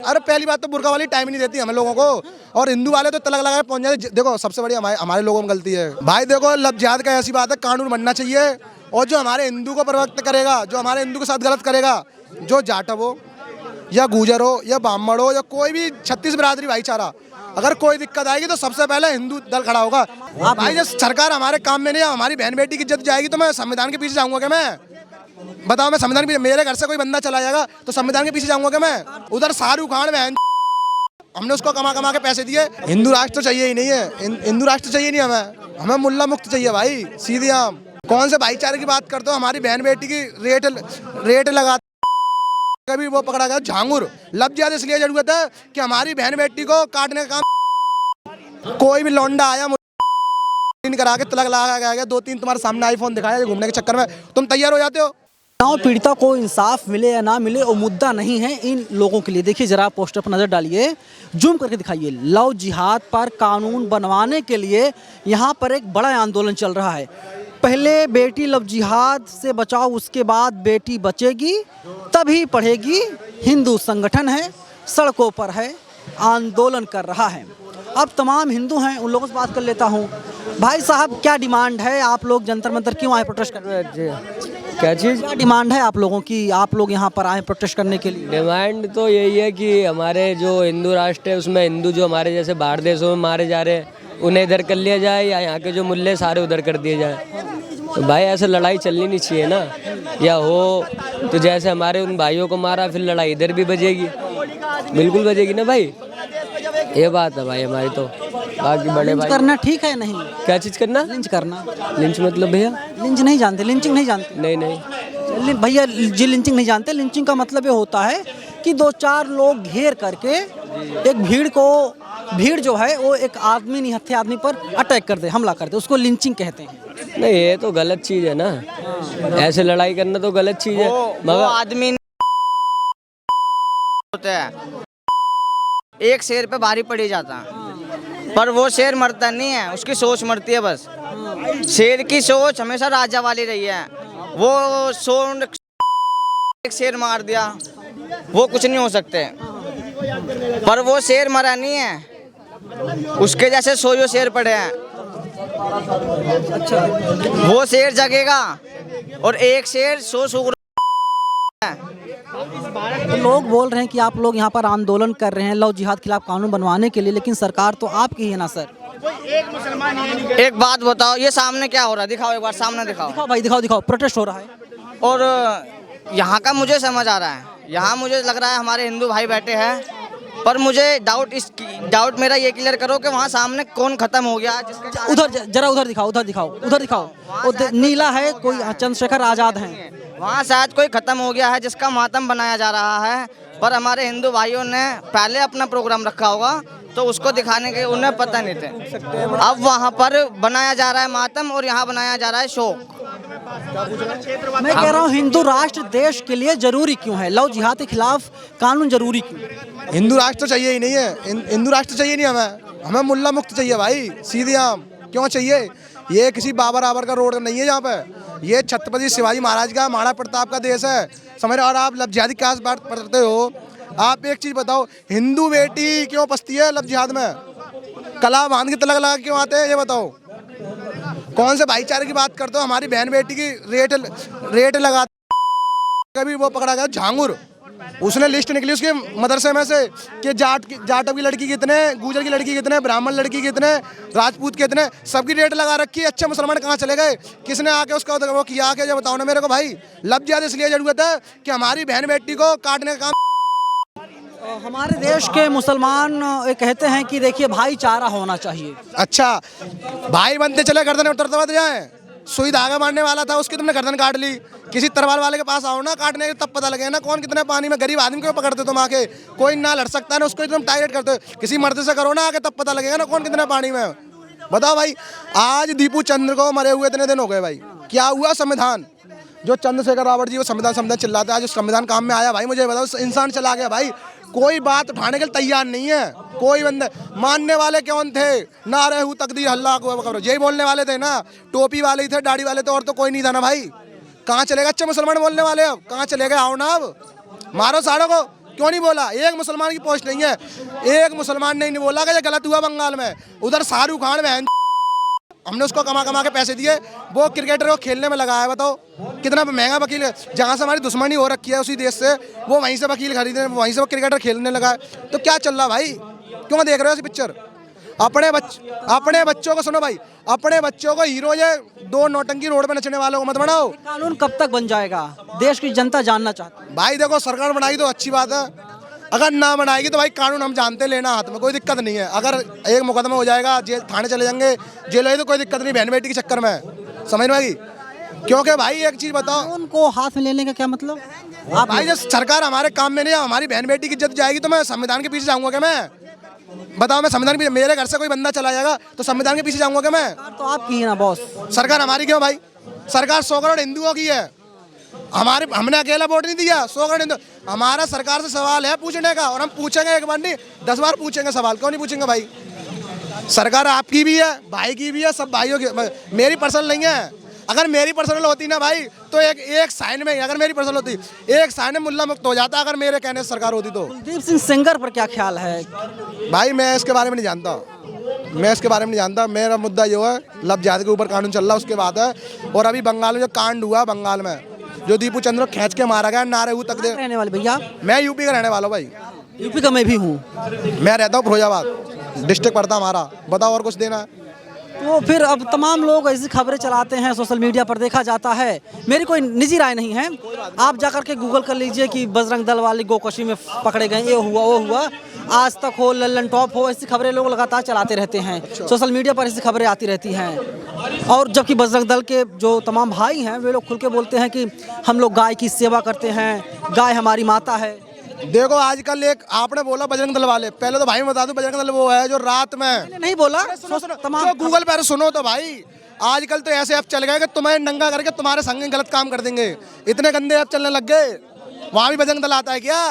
अरे पहली बात तो बुर्का वाली टाइम ही नहीं देती हमें लोगों को, और हिंदू वाले तो तलक लगा पहुंच जाते। देखो सबसे बड़ी हमारे लोगों में गलती है भाई। देखो लव जिहाद का ऐसी बात है, कानून बनना चाहिए, और जो हमारे हिंदू को प्रवक्त करेगा, जो हमारे हिंदू के साथ गलत करेगा, जो जाटव हो या गुजर हो या ब्राह्मण हो या कोई भी छत्तीस बिरादरी भाईचारा, अगर कोई दिक्कत आएगी तो सबसे पहले हिंदू दल खड़ा होगा। भाई जब सरकार हमारे काम में नहीं, हमारी बहन बेटी की इज्जत जाएगी तो मैं संविधान के पीछे जाऊंगा क्या? मैं बताओ, मैं संविधान के पीछे, मेरे घर से कोई बंदा चला जाएगा तो संविधान के पीछे जाऊंगा क्या मैं? उधर शाहरुख खान बहन, हमने उसको कमा कमा के पैसे दिए। हिंदू राष्ट्र तो चाहिए ही नहीं है, हिंदू राष्ट्र चाहिए नहीं हमें मुल्ला मुक्त चाहिए भाई, सीधे आम। कौन से भाईचारे की बात करते हो? हमारी बहन बेटी की रेट लगा, कभी वो पकड़ा गया झांगुर। लब जिहाद इसलिए जरूरत है कि हमारी बहन बेटी को काटने का काम, कोई भी लौंडा आया करा के तलक लगा गया, 2-3 तुम्हारे सामने आईफोन दिखाया घूमने के चक्कर में, तुम तैयार हो जाते हो। पीड़िता को इंसाफ मिले या ना मिले वो मुद्दा नहीं है इन लोगों के लिए। देखिए जरा पोस्टर पर नजर डालिए, जूम करके दिखाइए। लव जिहाद पर कानून बनवाने के लिए यहाँ पर एक बड़ा आंदोलन चल रहा है। पहले बेटी लव जिहाद से बचाओ, उसके बाद बेटी बचेगी तभी पढ़ेगी। हिंदू संगठन है, सड़कों पर है, आंदोलन कर रहा है। अब तमाम हिंदू हैं, उन लोगों से बात कर लेता हूँ। भाई साहब क्या डिमांड है? आप लोग जंतर मंतर क्यों आए प्रोटेस्ट करने? क्या चीज़? क्या डिमांड है आप लोगों की? आप लोग यहाँ पर आए प्रोटेस्ट करने के लिए? डिमांड तो यही है कि हमारे जो हिंदू राष्ट्र है उसमें हिंदू जो हमारे जैसे बाहर देशों में मारे जा रहे हैं उन्हें इधर कर लिया जाए, या यहाँ के जो मुल्ले सारे उधर कर दिए जाए। तो भाई ऐसे लड़ाई चलनी नहीं चाहिए ना, या हो तो जैसे हमारे उन भाइयों को मारा फिर लड़ाई इधर भी बजेगी, बिल्कुल बजेगी ना भाई। ये बात है भाई हमारी। तो बाकी बड़े भाई करना ठीक है नहीं? क्या चीज़ करना? लिंच करना। लिंच मतलब भैया? लिंच नहीं जानते? लिंचिंग नहीं जानते? नहीं भैया जी लिंचिंग नहीं जानते। लिंचिंग का मतलब ये होता है कि 2-4 लोग घेर करके एक भीड़ जो है वो एक आदमी निहत्थे आदमी पर अटैक कर दे, हमला कर दे, उसको लिंचिंग कहते हैं। नहीं, ये तो गलत चीज़ है ना, ऐसे लड़ाई करना तो गलत चीज़ है। मगर आदमी होता है, एक शेर पे भारी पड़ी जाता है, पर वो शेर मरता नहीं है, उसकी सोच मरती है बस। शेर की सोच हमेशा राजा वाली रही है। वो एक शेर मार दिया, वो कुछ नहीं हो सकते, पर वो शेर मरा नहीं है, उसके जैसे 100 शेर पड़े हैं। अच्छा, वो शेर जगेगा और एक शेर 100 सूख। तो लोग बोल रहे हैं कि आप लोग यहाँ पर आंदोलन कर रहे हैं लव जिहाद खिलाफ कानून बनवाने के लिए, लेकिन सरकार तो आपकी है ना सर। एक बात बताओ, ये सामने क्या हो रहा है? दिखाओ एक बार, सामने दिखाओ। दिखाओ भाई, दिखाओ। प्रोटेस्ट हो रहा है और यहाँ का मुझे समझ आ रहा है, यहाँ मुझे लग रहा है हमारे हिंदू भाई बैठे हैं, पर मुझे डाउट मेरा ये क्लियर करो कि वहाँ सामने कौन खत्म हो गया जिसके उधर जरा उधर दिखाओ। नीला है, कोई चंद्रशेखर आजाद हैं। वहाँ शायद कोई खत्म हो गया है जिसका मातम बनाया जा रहा है, पर हमारे हिंदू भाइयों ने पहले अपना प्रोग्राम रखा होगा तो उसको दिखाने के उन्हें पता नहीं थे। अब वहाँ पर बनाया जा रहा है मातम और यहाँ बनाया जा रहा है शोक। मैं कह रहा हूँ हिंदू राष्ट्र देश के लिए जरूरी क्यों है? लव जिहाद के खिलाफ कानून जरूरी क्यों? हिंदू राष्ट्र चाहिए ही नहीं है, हिंदू राष्ट्र चाहिए नहीं हमें मुल्ला मुक्त चाहिए भाई, सीधे आम। क्यों चाहिए? ये किसी बाबर आबर का रोड नहीं है यहाँ पे, ये छत्रपति शिवाजी महाराज का, महाराणा प्रताप का देश है, समझ रहे हो? और आप लब जिहाद की क्या बात करते हो? आप एक चीज बताओ, हिंदू बेटी क्यों पसती है लब जिहाद में? कला बांध के तलक लगा क्यों आते हैं? ये बताओ। कौन से भाईचारे की बात करते हो? हमारी बहन बेटी की रेट लगा, कभी वो पकड़ा गया झांगुर, उसने लिस्ट निकली उसके मदरसे में से कि जाटव की लड़की कितने, गुजर की लड़की कितने, ब्राह्मण लड़की कितने, राजपूत कितने, सबकी रेट लगा रखी है। अच्छे मुसलमान कहाँ चले गए? किसने आके उसका वो किया? क्या बताओ ना मेरे को भाई। लब जिहाद इसलिए जरूरत है कि हमारी बहन बेटी को काटने का काम। हमारे देश के मुसलमान कहते हैं कि देखिए भाईचारा होना चाहिए। अच्छा, भाई बनते चले गर्दन उतरते जाए। सुई धागा मारने वाला था, उसकी तुमने गर्दन काट ली। किसी तरवाल वाले के पास आओ ना काटने के, तब पता लगे ना कौन कितने पानी में। गरीब आदमी को पकड़ते तुम आके, कोई ना लड़ सकता है ना, उसको तुम टारगेट करते हो। किसी मर्द से करो ना आके, तब पता लगेगा ना कौन कितने पानी में। बताओ भाई, आज दीपू चंद्र को मरे हुए इतने दिन हो गए भाई, क्या हुआ? संविधान जो चंद्रशेखर रावत जी वो संविधान चिल्लाते, आज संविधान काम में आया भाई? मुझे बताओ, इंसान चला गया भाई, कोई बात उठाने के लिए तैयार नहीं है। कोई बंदे मानने वाले कौन थे? नारे हूँ तकदीर अल्लाह को, यही बोलने वाले थे ना, टोपी वाले ही थे, दाढ़ी वाले थे, और तो कोई नहीं था ना भाई। कहाँ चले गए अच्छे मुसलमान बोलने वाले? अब कहाँ चले गए? आओ ना, अब मारो साड़ों को। क्यों नहीं बोला? एक मुसलमान की पोस्ट नहीं है, एक मुसलमान ने नहीं बोला कि ये गलत हुआ बंगाल में। उधर शाहरुख खान बहन हमने उसको कमा कमा के पैसे दिए, वो क्रिकेटर को खेलने में लगाया। बताओ कितना महंगा वकील है, जहाँ से हमारी दुश्मनी हो रखी है उसी देश से, वो वहीं से वकील खरीदे, वहीं से वो क्रिकेटर खेलने लगा है। तो क्या चल रहा भाई? क्यों देख रहे हो ऐसी पिक्चर? अपने बच्चों को सुनो भाई, अपने बच्चों को हीरो ये दो नौटंकी रोड पे नचने वालों को मत बनाओ। कानून कब तक बन जाएगा, देश की जनता जानना चाहती है। भाई देखो, सरकार बनाई तो अच्छी बात है, अगर ना बनाएगी तो भाई कानून हम जानते लेना हाथ में, कोई दिक्कत नहीं है। अगर एक मुकदमा हो जाएगा, जेल थाने चले जाएंगे, जेल है तो कोई दिक्कत नहीं, बहन बेटी के चक्कर में, समझ में आएगी? क्योंकि भाई एक चीज बताओ, कानून को हाथ में लेने का क्या मतलब? आप भाई जब सरकार हमारे काम में नहीं है, हमारी बहन बेटी की इज्जत जाएगी तो मैं संविधान के पीछे जाऊंगा क्या? मैं बताओ, मैं संविधान के पीछे, मेरे घर से कोई बंदा चला जाएगा तो संविधान के पीछे जाऊंगा क्या मैं? सरकार तो आपकी है ना बॉस। सरकार हमारी क्यों भाई? सरकार 100 करोड़ हिंदुओं की है, हमने अकेला वोट नहीं दिया। 100 करोड़ हिंदू, हमारा सरकार से सवाल है पूछने का, और हम पूछेंगे, एक बार नहीं 10 बार पूछेंगे सवाल। क्यों नहीं पूछेंगे भाई? सरकार आपकी भी है, भाई की भी है, सब भाइयों की। मेरी पर्सनल नहीं है, अगर मेरी पर्सनल होती ना भाई तो एक साइन में, अगर मेरी पर्सनल होती, एक साइन में मुल्ला मुक्त हो जाता अगर मेरे कहने से सरकार होती तो। कुलदीप सिंह सेंगर पर क्या ख्याल है? भाई मैं इसके बारे में नहीं जानता, मैं इसके बारे में नहीं जानता। मेरा मुद्दा ये है, लव जिहाद के ऊपर कानून चल रहा है, उसके बाद है। और अभी बंगाल में जो कांड हुआ, बंगाल में जो दीपू चंद्र को खींच के मारा गया, नारे तक दे। रहने वाले भैया? मैं यूपी का रहने वाला हूँ भाई। यूपी का मैं भी हूँ। मैं रहता हूँ फिरोजाबाद डिस्ट्रिक्ट पड़ता हमारा। बताओ और कुछ देना है? तो फिर अब तमाम लोग ऐसी खबरें चलाते हैं, सोशल मीडिया पर देखा जाता है। मेरी कोई निजी राय नहीं है, आप जाकर के गूगल कर लीजिए कि बजरंग दल वाले गोकशी में पकड़े गए, ये हुआ वो हुआ। आज तक हो, लल्लन टॉप हो, ऐसी खबरें लोग लगातार चलाते रहते हैं। सोशल मीडिया पर ऐसी खबरें आती रहती हैं। और जबकि बजरंग दल के जो तमाम भाई हैं वे लोग खुल के बोलते हैं कि हम लोग गाय की सेवा करते हैं, गाय हमारी माता है। देखो आजकल एक आपने बोला बजरंग दल वाले, पहले तो भाई मैं बता दूं, बजरंग दल वो है जो रात में, मैंने नहीं बोला, तमाम जो गूगल पर सुनो तो भाई, आजकल तो ऐसे ऐप चल गए कि तुम्हें नंगा करके तुम्हारे संग गलत काम कर देंगे। इतने गंदे ऐप चलने लग गए। वहाँ भी बजरंग दल आता है क्या?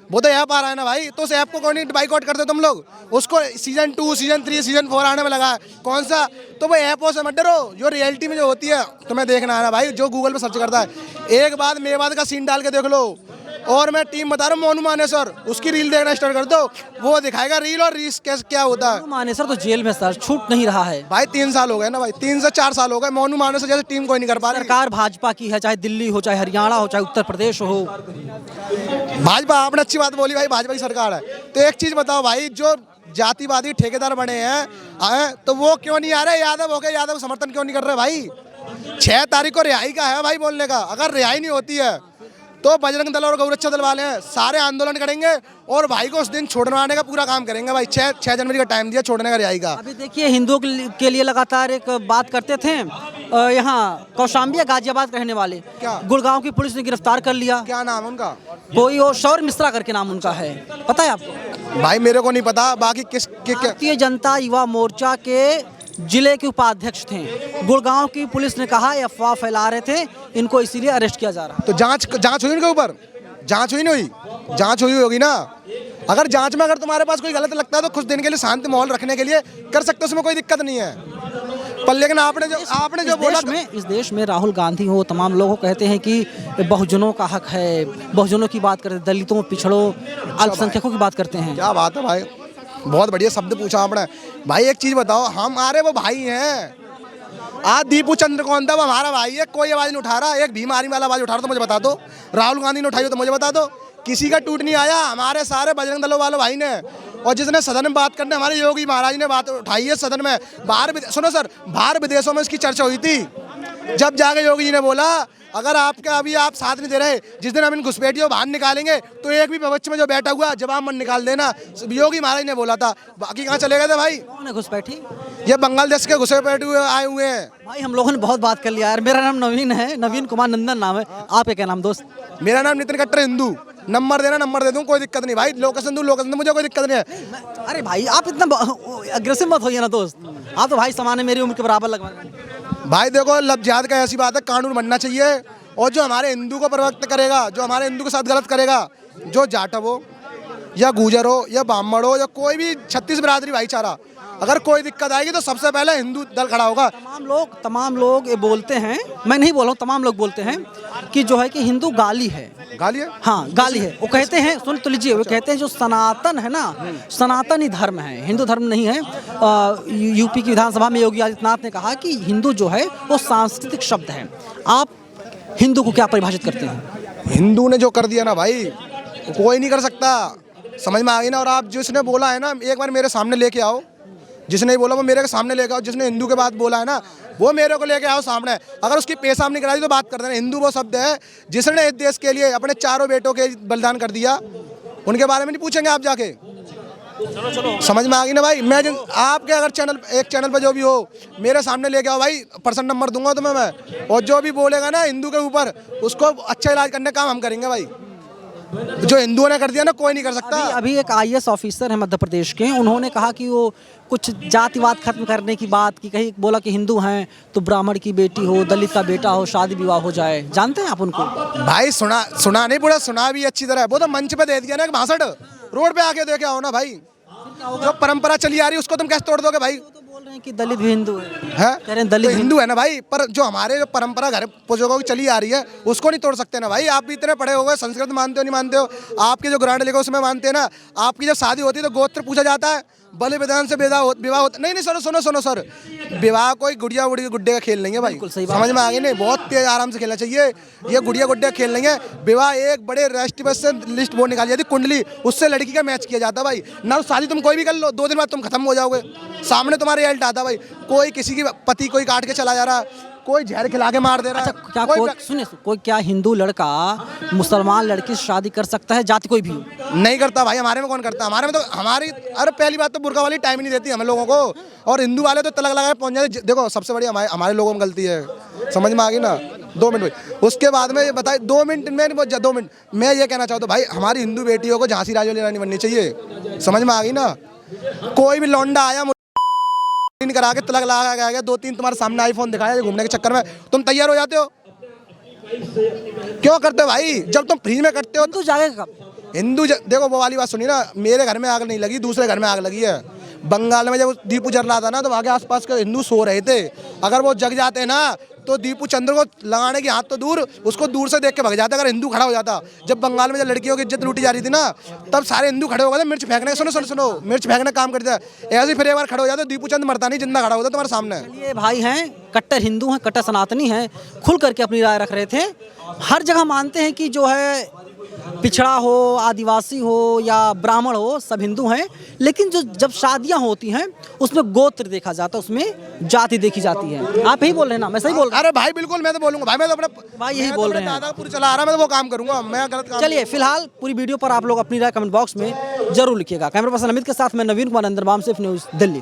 वो तो ऐप आ रहा है ना भाई, तो उस ऐप को कौन नहीं बाइकआउट करते तुम लोग? उसको सीजन 2, सीजन 3, सीजन 4 आने में लगा है। कौन सा? तो वो ऐपों से मत डरो, जो रियलिटी में जो होती है तुम्हें देखना है ना भाई। जो गूगल पे सर्च करता है, एक बात मेवाद का सीन डाल के देख लो, और मैं टीम बता रहा हूँ मोनू मानेसर, उसकी रील देखना स्टार्ट कर दो, वो दिखाएगा रील और रीस क्या होता है। मानेसर तो जेल में सर, छूट नहीं रहा है भाई। 3 साल हो गए ना भाई, 3 से 4 साल हो गए। मोनू मानेसर जैसे टीम कोई नहीं कर पा रही। सरकार भाजपा की है, चाहे दिल्ली हो, चाहे हरियाणा हो, चाहे उत्तर प्रदेश हो। भाजपा, आपने अच्छी बात बोली भाई, भाजपा की सरकार है। तो एक चीज बताओ भाई, जो जातिवादी ठेकेदार बने हैं तो वो क्यों नहीं आ रहे? यादव हो गए, यादव समर्थन क्यों नहीं कर रहे भाई? 6 तारीख को रिहाई का है भाई बोलने का। अगर रिहाई नहीं होती है तो बजरंग दल और गौरक्षा दल वाले हैं सारे आंदोलन करेंगे और भाई को उस दिन छोड़वाने का पूरा काम करेंगे भाई। 6 जनवरी का टाइम दिया छोड़ने का, रिहाई का। अभी देखिए, हिंदुओं के लिए लगातार एक बात करते थे, यहाँ कौशाम्बी गाजियाबाद रहने वाले, क्या? गुड़गांव की पुलिस ने गिरफ्तार कर लिया। क्या नाम है उनका? कोई और शौर्य मिश्रा करके नाम उनका है, पता है आपको? भाई मेरे को नहीं पता, बाकी भारतीय जनता युवा मोर्चा के जिले के उपाध्यक्ष थे। गुड़गांव की पुलिस ने कहा अफवाह फैला रहे थे, इनको इसीलिए अरेस्ट किया जा रहा है। तो जांच हुई उनके ऊपर? जांच हुई नहीं हुई? जांच हुई होगी ना। अगर जांच में अगर तुम्हारे पास कोई गलत लगता है तो कुछ दिन के लिए शांति माहौल रखने के लिए कर सकते हो, उसमें कोई दिक्कत नहीं है। पर लेकिन आपने जो बोला, इस देश में राहुल गांधी हो, तमाम लोगों कहते हैं कि बहुजनों का हक है, बहुजनों की बात करते, दलितों, पिछड़ों, अल्पसंख्यकों की बात करते हैं। क्या बात है भाई, बहुत बढ़िया शब्द पूछा आपने। भाई एक चीज बताओ, हमारे वो भाई हैं। आज दीपू चंद्र कौन था? वो हमारा भाई है, कोई आवाज नहीं उठा रहा। एक भीम आर्मी वाला आवाज उठा रहा तो मुझे बता दो। राहुल गांधी ने उठाई हो तो मुझे बता दो। किसी का टूट नहीं आया, हमारे सारे बजरंग दलों वाले भाई ने। और जिसने सदन में बात करने, हमारे योगी महाराज ने बात उठाई है सदन में। सुनो सर, बाहर विदेशों में इसकी चर्चा हुई थी, जब जाके योगी जी ने बोला अगर आपके अभी आप साथ नहीं दे रहे, जिस दिन हम इन घुसपैठियों बाहर निकालेंगे तो एक भी विपक्ष में जो बैठा हुआ जवाब मत निकाल देना। योगी महाराज ने बोला था। बाकी कहाँ चले गए थे भाई? कौन है घुसपैठी? ये बांग्लादेश के घुसपैठे हुए आए हुए हैं भाई। हम लोगों ने बहुत बात कर लिया यार। मेरा नाम नवीन है, नवीन कुमार नंदन नाम है। आपका क्या नाम दोस्त? मेरा नाम नितिन कट्टर हिंदू। नंबर देना, नंबर दे दूं, कोई दिक्कत नहीं भाई। लोकेशन दूं, लोकेशन दूं, मुझे कोई दिक्कत नहीं है। अरे भाई आप इतना अग्रेसिव मत होइए ना दोस्त। आप तो भाई समान है, मेरी उम्र के बराबर लगवा। भाई देखो, लव जिहाद का ऐसी बात है, कानून बनना चाहिए। और जो हमारे हिंदू को प्रवक्त करेगा, जो हमारे हिंदू के साथ गलत करेगा, जो जाट है वो या गुजर हो या ब्राह्मण हो या कोई भी छत्तीस बिरादरी भाईचारा, अगर कोई दिक्कत आएगी तो सबसे पहले हिंदू दल खड़ा होगा। तमाम लोग ये बोलते हैं, मैं नहीं बोल रहा हूँ, तमाम लोग बोलते हैं कि जो है कि हिंदू गाली है। गाली है? हाँ गाली है। वो कहते हैं, सुन तो लीजिए, वो कहते हैं जो सनातन है ना, सनातनी धर्म है, हिंदू धर्म नहीं है। यूपी की विधानसभा में योगी आदित्यनाथ ने कहा कि हिंदू जो है वो सांस्कृतिक शब्द है। आप हिंदू को क्या परिभाषित करते हैं? हिंदू ने जो कर दिया ना भाई, कोई नहीं कर सकता, समझ में आ गई ना। और आप जिसने बोला है ना, एक बार मेरे सामने लेके आओ, जिसने ही बोला वो मेरे सामने लेके आओ, जिसने हिंदू के बाद बोला है ना वो मेरे को लेके आओ सामने। अगर उसकी पेशाब नहीं कराई तो बात कर देना। हिंदू वो शब्द है जिसने इस देश के लिए अपने चारों बेटों के बलिदान कर दिया, उनके बारे में नहीं पूछेंगे आप जाके? समझ में आ गई ना भाई। मैं आपके अगर चैनल, एक चैनल पर जो भी हो, मेरे सामने लेके आओ भाई, पर्सन नंबर दूंगा तुम्हें मैं, और जो भी बोलेगा ना हिंदू के ऊपर, उसको अच्छा इलाज करने का काम हम करेंगे भाई। जो हिंदुओं ने कर दिया ना कोई नहीं कर सकता। अभी एक IAS ऑफिसर है मध्य प्रदेश के, उन्होंने कहा कि वो कुछ जातिवाद खत्म करने की बात की, कहीं बोला कि हिंदू हैं तो ब्राह्मण की बेटी हो, दलित का बेटा हो, शादी विवाह हो जाए। जानते हैं आप उनको? भाई सुना नहीं, पूरा सुना भी अच्छी तरह। वो तो मंच पे दे दिया ना, भाषण रोड पे आके देखे आओ ना भाई। जो परंपरा चली आ रही है उसको तुम कैसे तोड़ दोगे भाई? बोल रहे हैं कि दलित भी हिंदू है, कह रहे हैं तो दलित हिंदू है ना भाई, पर जो हमारे जो परंपरा घर बुजुर्गों की चली आ रही है उसको नहीं तोड़ सकते ना भाई। आप भी इतने पढ़े हो गए, संस्कृत मानते हो नहीं मानते हो? आपके जो ग्रांड लिखे उसमें मानते हैं ना। आपकी जब शादी होती है तो गोत्र पूछा जाता है, बलि विधान से विवाह होता नहीं। सुनो सर, विवाह कोई गुड़िया गुड्डे का खेल नहीं है भाई। समझ में आ गई नहीं? बहुत तेज आराम से खेलना चाहिए। ये गुड़िया गुड्डे का खेल नहीं है। विवाह एक बड़े राष्ट्रीय से लिस्ट बोर्ड निकाली जाती, कुंडली, उससे लड़की का मैच किया जाता भाई ना। शादी तुम कोई भी कर लो, 2 दिन बाद तुम खत्म हो जाओगे, सामने तुम्हारे रिजल्ट आता भाई। कोई किसी की पति कोई काट के चला जा रहा, कोई जहर खिला के मार दे रहा। अच्छा, क्या कोई क्या हिंदू लड़का मुसलमान लड़की से शादी कर सकता है, जाति कोई भी हो? नहीं करता भाई। हमारे में कौन करता? हमारे में तो अरे पहली बात तो बुर्का वाली टाइम ही नहीं देती हम लोगों को, और हिंदू वाले तो तलक लगा के पहुंच जाते। देखो सबसे बड़ी हमारे लोगों में गलती है, समझ में आ गई ना? 2 मिनट भाई, उसके बाद में ये बताए 2 मिनट में 2 मिनट मैं ये कहना चाहता हूँ भाई, हमारी हिंदू बेटियों को झांसी रानी बननी चाहिए। समझ में आ गई ना? कोई भी लौंडा आया करा के तलक लगा गया, 2-3 तुम्हारे सामने आईफोन दिखाया घूमने के चक्कर में, तुम तैयार हो जाते हो? क्यों करते हो भाई? जब तुम फ्री में करते हो तो जाएगा कब? देखो वो वाली बात सुनी ना, मेरे घर में आग नहीं लगी, दूसरे घर में आग लगी है। बंगाल में जब दीपू जल रहा था ना, तो वहाँ के आसपास के हिंदू सो रहे थे। अगर वो जग जाते ना तो दीपू चंद्र को लगाने की हाथ तो दूर, उसको दूर से देख के भग जाता अगर हिंदू खड़ा हो जाता। जब बंगाल में जब लड़कियों की इज्जत लूटी जा रही थी ना, तब सारे हिंदू खड़े हो गए थे मिर्च फेंकने। सुनो मिर्च फेंकने काम करते थे। ऐसे फिर एक बार खड़े हो जाते, दीपू चंद्र मरता नहीं, जिंदा खड़ा होता तुम्हारे सामने। ये भाई हैं, कट्टर हिंदू हैं, कट्टर सनातनी हैं, खुल करके अपनी राय रख रहे थे। हर जगह मानते हैं कि जो है पिछड़ा हो, आदिवासी हो या ब्राह्मण हो, सब हिंदू हैं। लेकिन जो जब शादियां होती हैं उसमें गोत्र देखा जाता है, उसमें जाति देखी जाती है। आप यही बोल रहे हैं ना? मैं सही बोल रहा हूं? अरे भाई बिल्कुल, मैं तो बोलूंगा भाई, मैं तो अपने भाई यही बोल रहे हैं। दादा पूरी चला आ रहा, मैं तो वो काम करूंगा, मैं गलत काम। चलिए फिलहाल पूरी वीडियो पर आप लोग अपनी राय कमेंट बॉक्स में जरूर लिखिएगा। कैमरा पर्सन अमित के साथ मैं नवीन कुमार, अंदरबाम सिर्फ न्यूज़, दिल्ली।